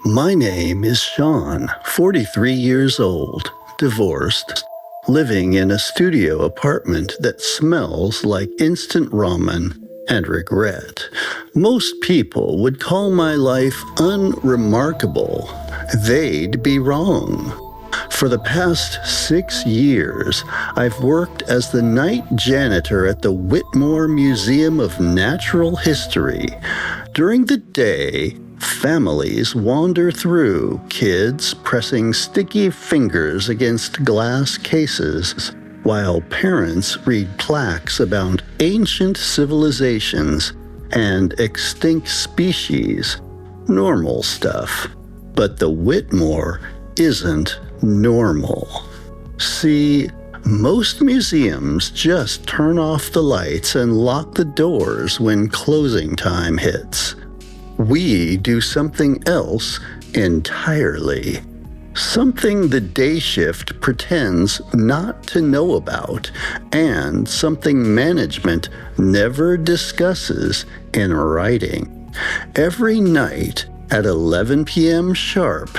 My name is Sean, 43 years old, divorced, living in a studio apartment that smells like instant ramen and regret. Most people would call my life unremarkable. They'd be wrong. For the past 6 years, I've worked as the night janitor at the Whitmore Museum of Natural History. During the day, families wander through, kids pressing sticky fingers against glass cases, while parents read plaques about ancient civilizations and extinct species. Normal stuff. But the Whitmore isn't normal. See, most museums just turn off the lights and lock the doors when closing time hits. We do something else entirely. Something the day shift pretends not to know about, and something management never discusses in writing. Every night at 11 p.m. sharp,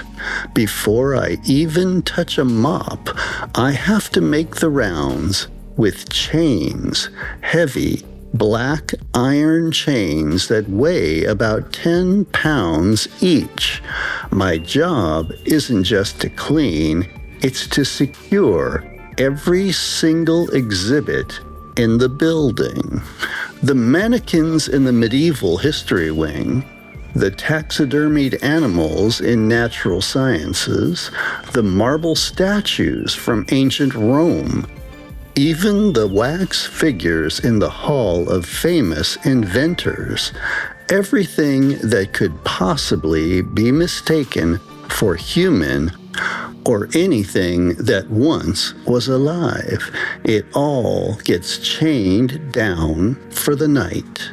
before I even touch a mop, I have to make the rounds with chains, heavy, black iron chains that weigh about 10 pounds each. My job isn't just to clean, it's to secure every single exhibit in the building. The mannequins in the medieval history wing, the taxidermied animals in natural sciences, the marble statues from ancient Rome, even the wax figures in the Hall of Famous Inventors, everything that could possibly be mistaken for human or anything that once was alive, it all gets chained down for the night.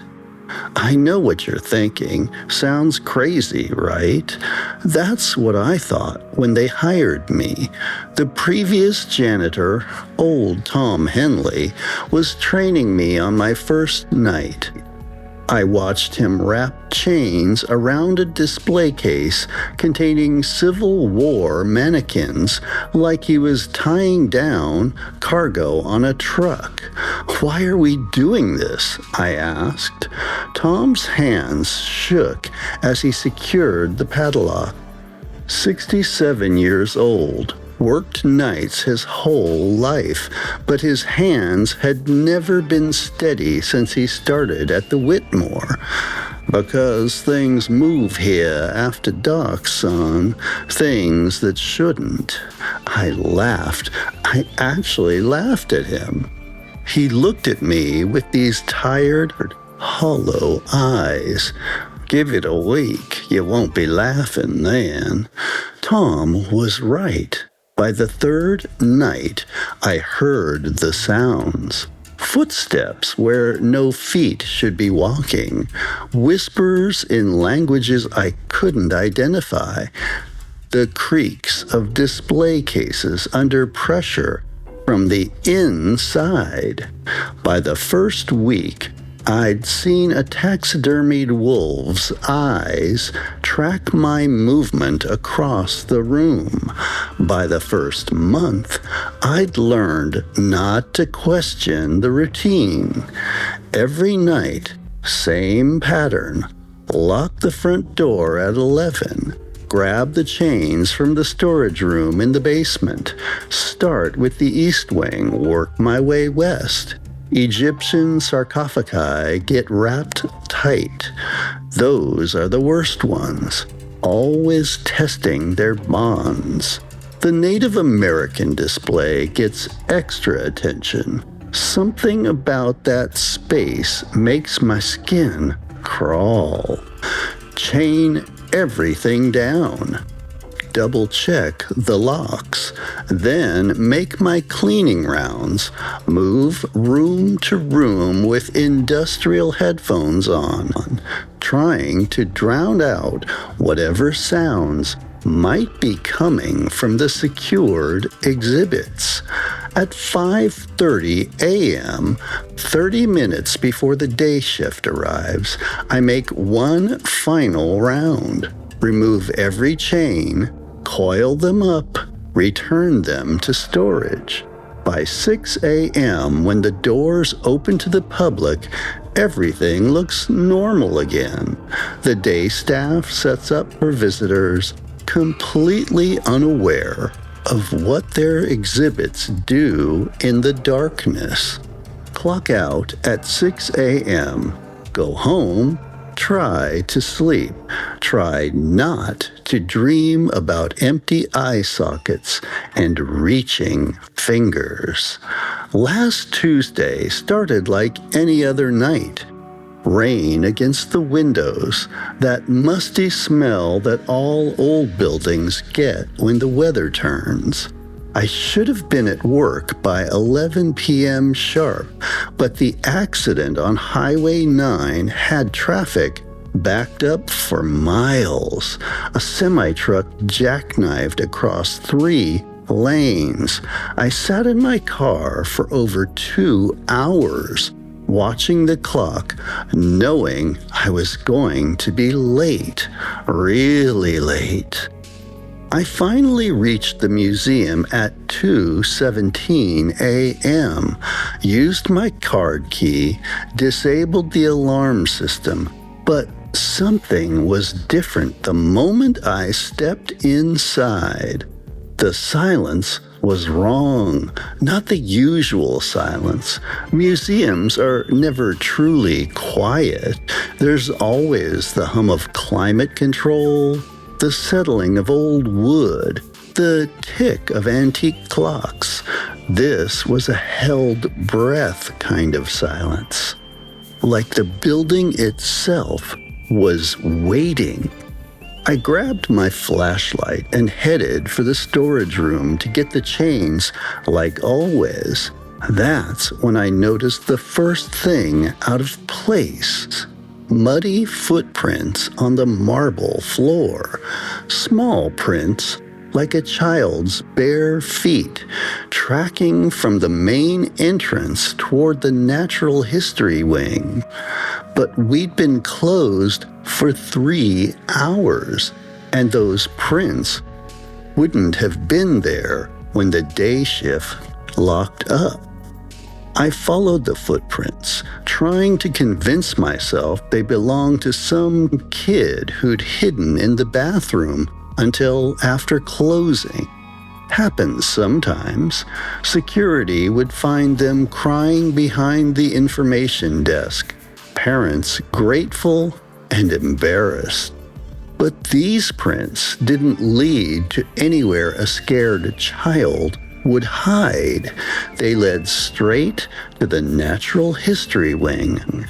I know what you're thinking. Sounds crazy, right? That's what I thought when they hired me. The previous janitor, old Tom Henley, was training me on my first night. I watched him wrap chains around a display case containing Civil War mannequins like he was tying down cargo on a truck. "Why are we doing this?" I asked. Tom's hands shook as he secured the padlock. 67 years old, worked nights his whole life, but his hands had never been steady since he started at the Whitmore. "Because things move here after dark, son. Things that shouldn't." I laughed. I actually laughed at him. He looked at me with these tired, hollow eyes. "Give it a week, you won't be laughing then." Tom was right. By the third night, I heard the sounds. Footsteps where no feet should be walking. Whispers in languages I couldn't identify. The creaks of display cases under pressure from the inside. By the first week, I'd seen a taxidermied wolf's eyes track my movement across the room. By the first month, I'd learned not to question the routine. Every night, same pattern. Lock the front door at 11. Grab the chains from the storage room in the basement. Start with the east wing, work my way west. Egyptian sarcophagi get wrapped tight. Those are the worst ones, always testing their bonds. The Native American display gets extra attention. Something about that space makes my skin crawl. Chain everything down. Double check the locks, then make my cleaning rounds, move room to room with industrial headphones on, trying to drown out whatever sounds might be coming from the secured exhibits. At 5:30 a.m., 30 minutes before the day shift arrives, I make one final round. remove every chain, coil them up, return them to storage. By 6 a.m., when the doors open to the public, everything looks normal again. The day staff sets up for visitors, completely unaware of what their exhibits do in the darkness. Clock out at 6 a.m., go home, try to sleep. Try not to dream about empty eye sockets and reaching fingers. Last Tuesday started like any other night. Rain against the windows, that musty smell that all old buildings get when the weather turns. I should have been at work by 11 p.m. sharp, but the accident on Highway 9 had traffic backed up for miles. A semi-truck jackknifed across 3 lanes. I sat in my car for over 2 hours, watching the clock, knowing I was going to be late, really late. I finally reached the museum at 2:17 a.m., used my card key, disabled the alarm system, but something was different the moment I stepped inside. The silence was wrong, not the usual silence. Museums are never truly quiet. There's always the hum of climate control, the settling of old wood, the tick of antique clocks. This was a held breath kind of silence, like the building itself was waiting. I grabbed my flashlight and headed for the storage room to get the chains, like always. That's when I noticed the first thing out of place. Muddy footprints on the marble floor. Small prints, like a child's bare feet, tracking from the main entrance toward the natural history wing. But we'd been closed for 3 hours, and those prints wouldn't have been there when the day shift locked up. I followed the footprints, trying to convince myself they belonged to some kid who'd hidden in the bathroom until after closing. Happens sometimes. Security would find them crying behind the information desk, parents grateful and embarrassed. But these prints didn't lead to anywhere a scared child would hide. They led straight to the natural history wing,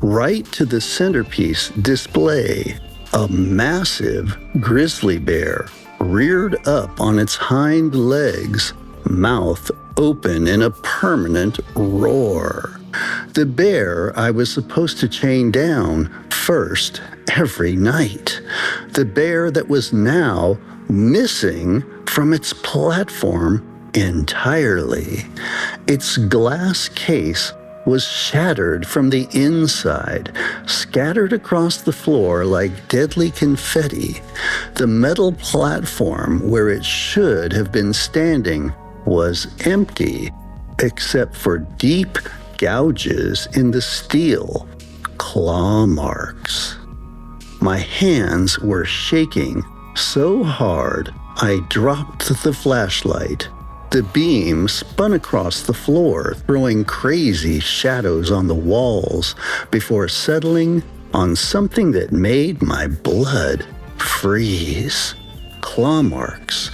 right to the centerpiece display, a massive grizzly bear reared up on its hind legs, mouth open in a permanent roar. The bear I was supposed to chain down first every night. The bear that was now missing from its platform entirely. Its glass case was shattered from the inside, scattered across the floor like deadly confetti. The metal platform where it should have been standing was empty, except for deep gouges in the steel, claw marks. My hands were shaking so hard I dropped the flashlight. The beam spun across the floor, throwing crazy shadows on the walls before settling on something that made my blood freeze. Claw marks,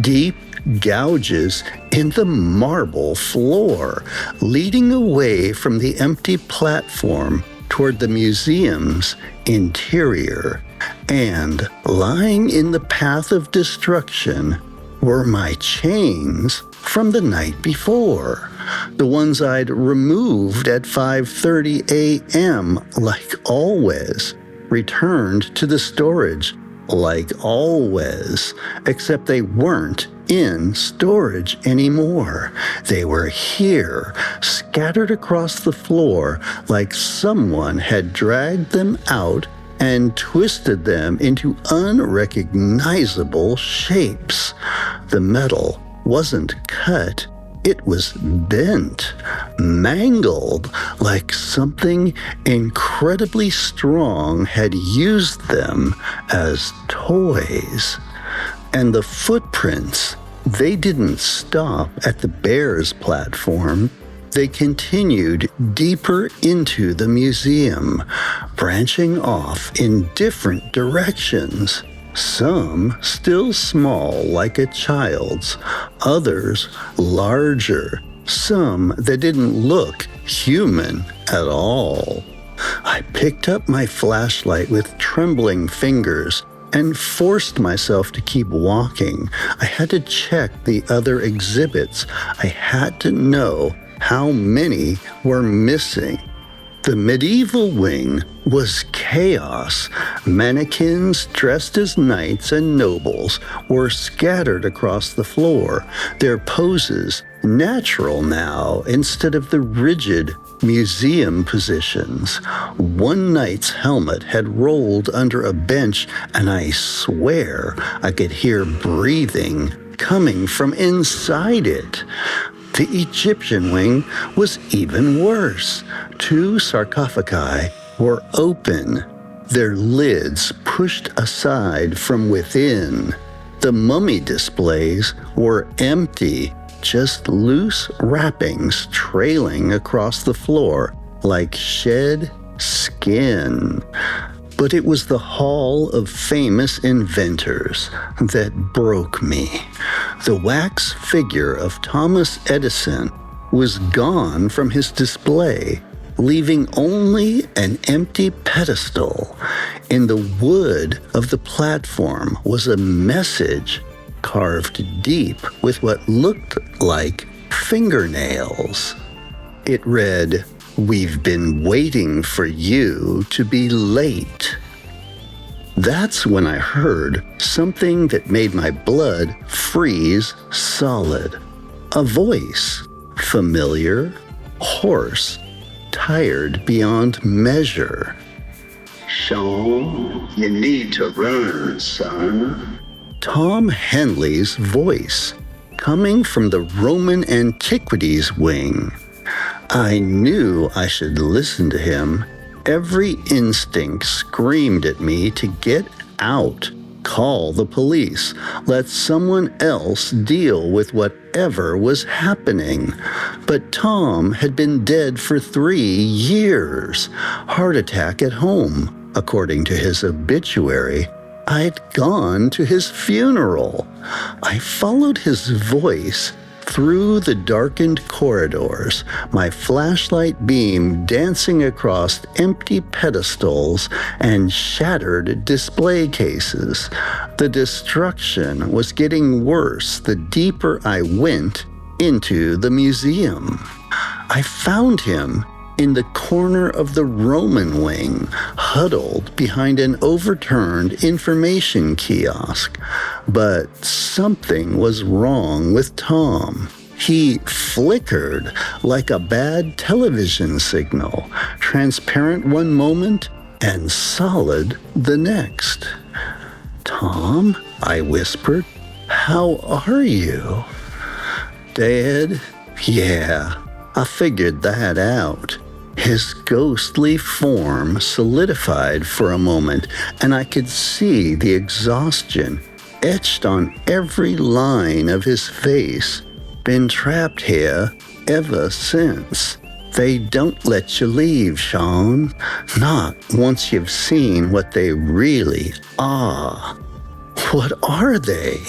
deep gouges in the marble floor, leading away from the empty platform toward the museum's interior. And lying in the path of destruction were my chains from the night before, the ones I'd removed at 5:30 a.m. like always, returned to the storage like always, except they weren't in storage anymore. They were here, scattered across the floor like someone had dragged them out and twisted them into unrecognizable shapes. The metal wasn't cut. It was bent, mangled, like something incredibly strong had used them as toys. And the footprints, they didn't stop at the bear's platform. They continued deeper into the museum, branching off in different directions. Some still small like a child's, others larger, some that didn't look human at all. I picked up my flashlight with trembling fingers and forced myself to keep walking. I had to check the other exhibits. I had to know how many were missing. The medieval wing was chaos. Mannequins dressed as knights and nobles were scattered across the floor, their poses natural now instead of the rigid museum positions. One knight's helmet had rolled under a bench, and I swear I could hear breathing coming from inside it. The Egyptian wing was even worse. 2 sarcophagi were open, their lids pushed aside from within. The mummy displays were empty, just loose wrappings trailing across the floor like shed skin. But it was the Hall of Famous Inventors that broke me. The wax figure of Thomas Edison was gone from his display, leaving only an empty pedestal. In the wood of the platform was a message carved deep with what looked like fingernails. It read, "We've been waiting for you to be late." That's when I heard something that made my blood freeze solid. A voice, familiar, hoarse, tired beyond measure. "Sean, you need to run, son." Tom Henley's voice, coming from the Roman Antiquities wing. I knew I should listen to him. Every instinct screamed at me to get out, call the police, let someone else deal with whatever was happening. But Tom had been dead for 3 years. Heart attack at home, according to his obituary. I'd gone to his funeral. I followed his voice through the darkened corridors, my flashlight beam dancing across empty pedestals and shattered display cases. The destruction was getting worse the deeper I went into the museum. I found him in the corner of the Roman wing, huddled behind an overturned information kiosk. But something was wrong with Tom. He flickered like a bad television signal, transparent one moment and solid the next. "Tom," I whispered, "how are you?" "Dead? Yeah, I figured that out." His ghostly form solidified for a moment, and I could see the exhaustion etched on every line of his face. Been trapped here ever since. They don't let you leave, Sean. Not once you've seen what they really are. What are they?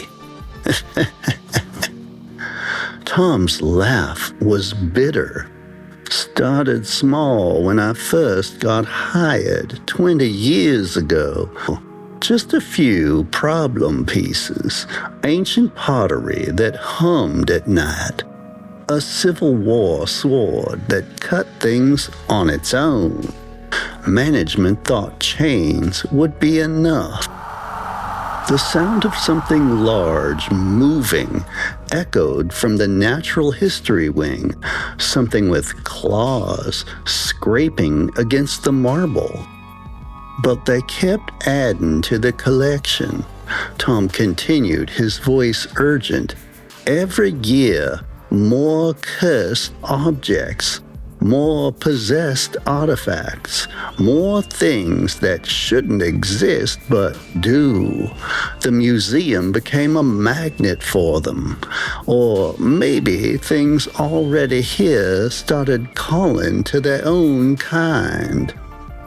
Tom's laugh was bitter. Started small when I first got hired 20 years ago. Just a few problem pieces, ancient pottery that hummed at night, a Civil War sword that cut things on its own. Management thought chains would be enough. The sound of something large moving echoed from the natural history wing, something with claws scraping against the marble. but they kept adding to the collection. Tom continued, his voice urgent. Every year, more cursed objects, more possessed artifacts, more things that shouldn't exist but do. The museum became a magnet for them. Or maybe things already here started calling to their own kind.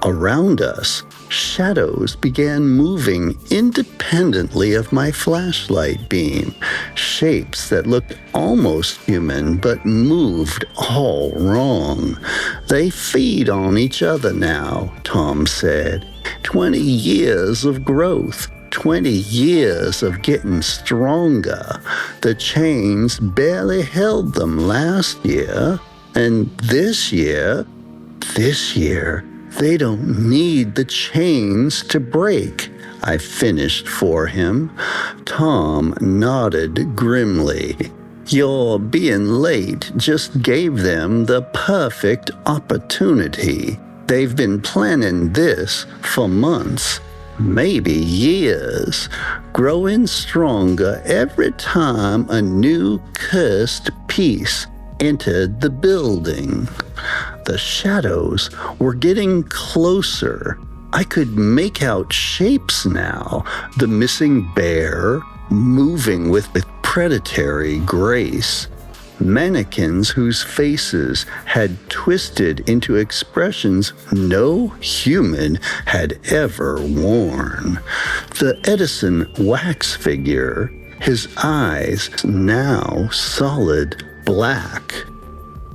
Around us, shadows began moving independently of my flashlight beam, shapes that looked almost human but moved all wrong. They feed on each other now, Tom said. 20 years of growth. 20 years of getting stronger. The chains barely held them last year, and this year, they don't need the chains to break, I finished for him. Tom nodded grimly. Your being late just gave them the perfect opportunity. They've been planning this for months, maybe years, growing stronger every time a new cursed piece entered the building. The shadows were getting closer. I could make out shapes now. The missing bear, moving with predatory grace. Mannequins whose faces had twisted into expressions no human had ever worn. The Edison wax figure, his eyes now solid black.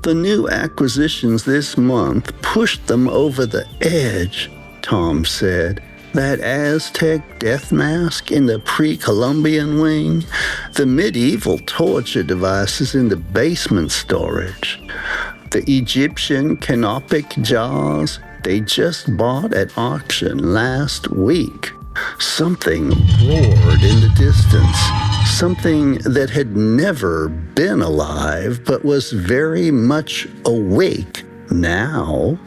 The new acquisitions this month pushed them over the edge, Tom said. That Aztec death mask in the pre-Columbian wing, the medieval torture devices in the basement storage, the Egyptian canopic jars they just bought at auction last week. Something roared in the distance, something that had never been alive but was very much awake now.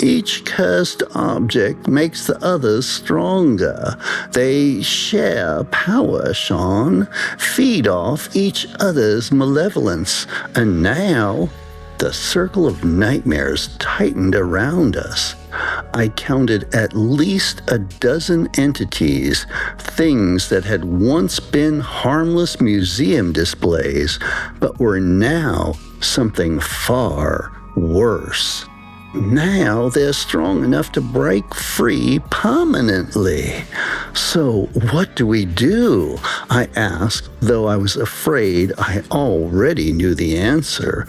Each cursed object makes the others stronger. They share power, Sean, feed off each other's malevolence, and now the circle of nightmares tightened around us. I counted at least a dozen entities, things that had once been harmless museum displays, but were now something far worse. Now they're strong enough to break free permanently. So what do we do? I asked, though I was afraid I already knew the answer.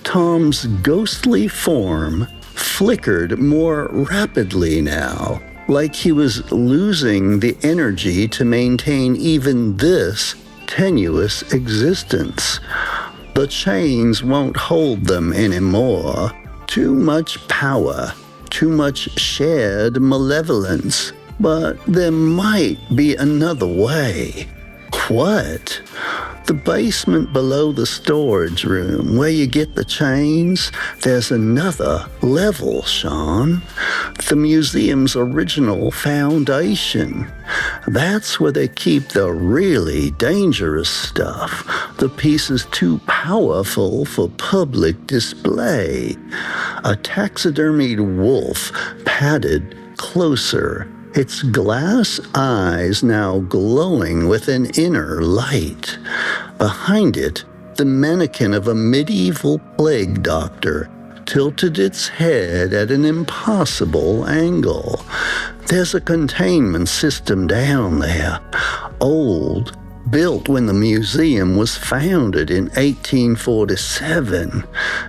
Tom's ghostly form flickered more rapidly now, like he was losing the energy to maintain even this tenuous existence. The chains won't hold them anymore. Too much power, too much shared malevolence. But there might be another way. What? The basement below the storage room, where you get the chains, there's another level, Sean. The museum's original foundation. That's where they keep the really dangerous stuff, the pieces too powerful for public display. A taxidermied wolf padded closer, its glass eyes now glowing with an inner light. Behind it, the mannequin of a medieval plague doctor tilted its head at an impossible angle. There's a containment system down there, old, built when the museum was founded in 1847.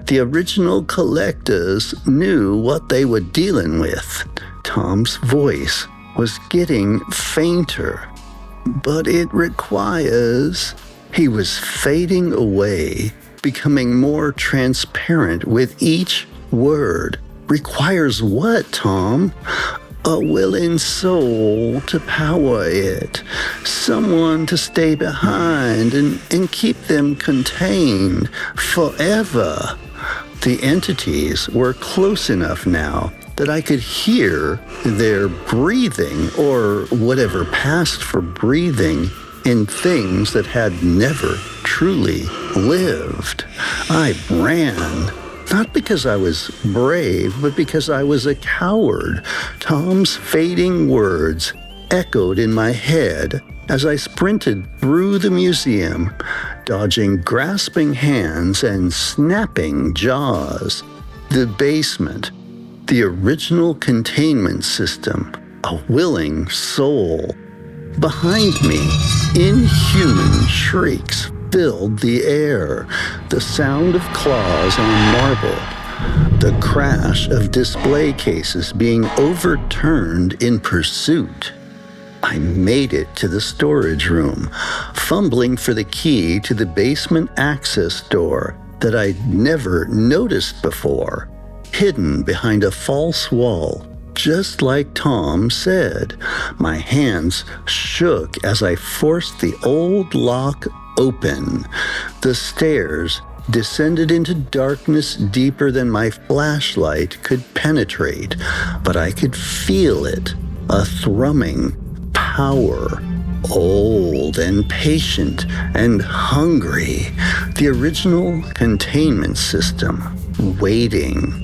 The original collectors knew what they were dealing with. Tom's voice was getting fainter, but it requires... He was fading away, becoming more transparent with each word. Requires what, Tom? A willing soul to power it. Someone to stay behind and keep them contained forever. The entities were close enough now that I could hear their breathing, or whatever passed for breathing, in things that had never truly lived. I ran. Not because I was brave, but because I was a coward. Tom's fading words echoed in my head as I sprinted through the museum, dodging grasping hands and snapping jaws. The basement, the original containment system, a willing soul. Behind me, inhuman shrieks filled the air, the sound of claws on marble, the crash of display cases being overturned in pursuit. I made it to the storage room, fumbling for the key to the basement access door that I'd never noticed before, hidden behind a false wall. Just like Tom said, my hands shook as I forced the old lock open. The stairs descended into darkness deeper than my flashlight could penetrate, but I could feel it, a thrumming power, old and patient and hungry, the original containment system, waiting.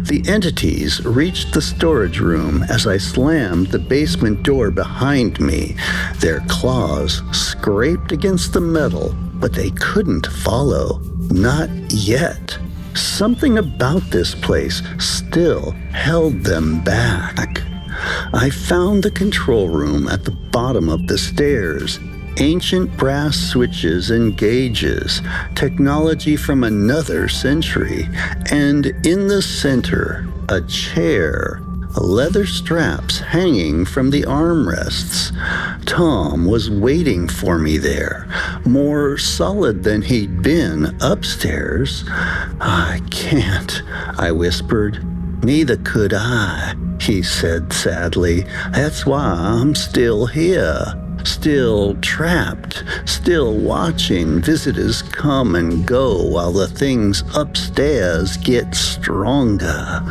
The entities reached the storage room as I slammed the basement door behind me. Their claws scraped against the metal, but they couldn't follow. Not yet. Something about this place still held them back. I found the control room at the bottom of the stairs. Ancient brass switches and gauges, technology from another century, and in the center, a chair, leather straps hanging from the armrests. Tom was waiting for me there, more solid than he'd been upstairs. "I can't," I whispered. "Neither could I," he said sadly. "That's why I'm still here. Still trapped, still watching visitors come and go while the things upstairs get stronger."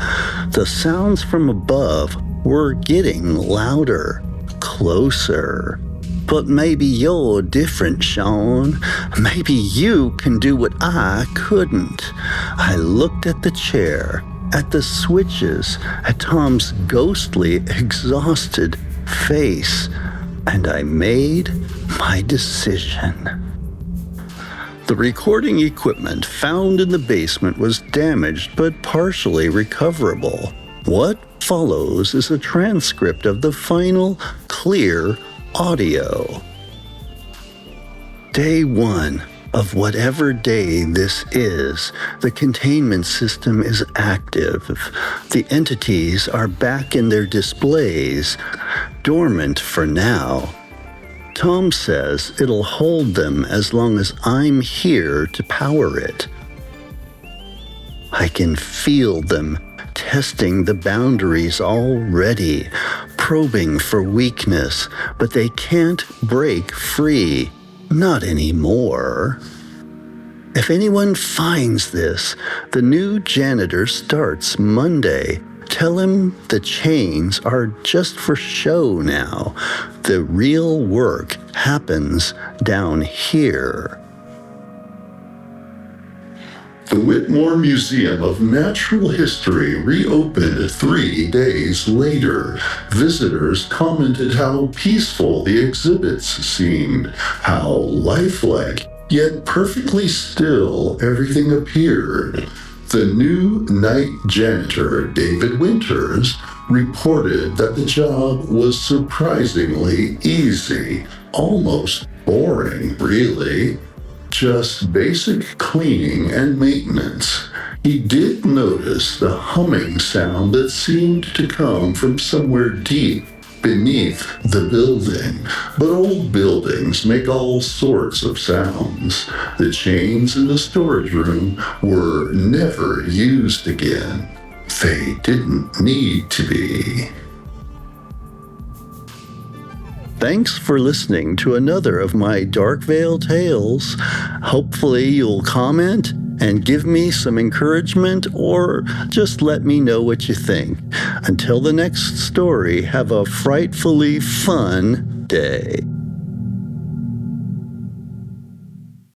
The sounds from above were getting louder, closer. "But maybe you're different, Sean. Maybe you can do what I couldn't." I looked at the chair, at the switches, at Tom's ghostly, exhausted face, and I made my decision. The recording equipment found in the basement was damaged but partially recoverable. What follows is a transcript of the final, clear audio. Day 1 of whatever day this is, the containment system is active. The entities are back in their displays, dormant for now. Tom says it'll hold them as long as I'm here to power it. I can feel them testing the boundaries already, probing for weakness, but they can't break free. Not anymore. If anyone finds this, the new janitor starts Monday. Tell him the chains are just for show now. The real work happens down here. The Whitmore Museum of Natural History reopened 3 days later. Visitors commented how peaceful the exhibits seemed, how lifelike, yet perfectly still everything appeared. The new night janitor, David Winters, reported that the job was surprisingly easy, almost boring, really. Just basic cleaning and maintenance. He did notice the humming sound that seemed to come from somewhere deep beneath the building. But old buildings make all sorts of sounds. The chains in the storage room were never used again. They didn't need to be. Thanks for listening to another of my Dark Veil tales. Hopefully you'll comment and give me some encouragement or just let me know what you think. Until the next story, have a frightfully fun day.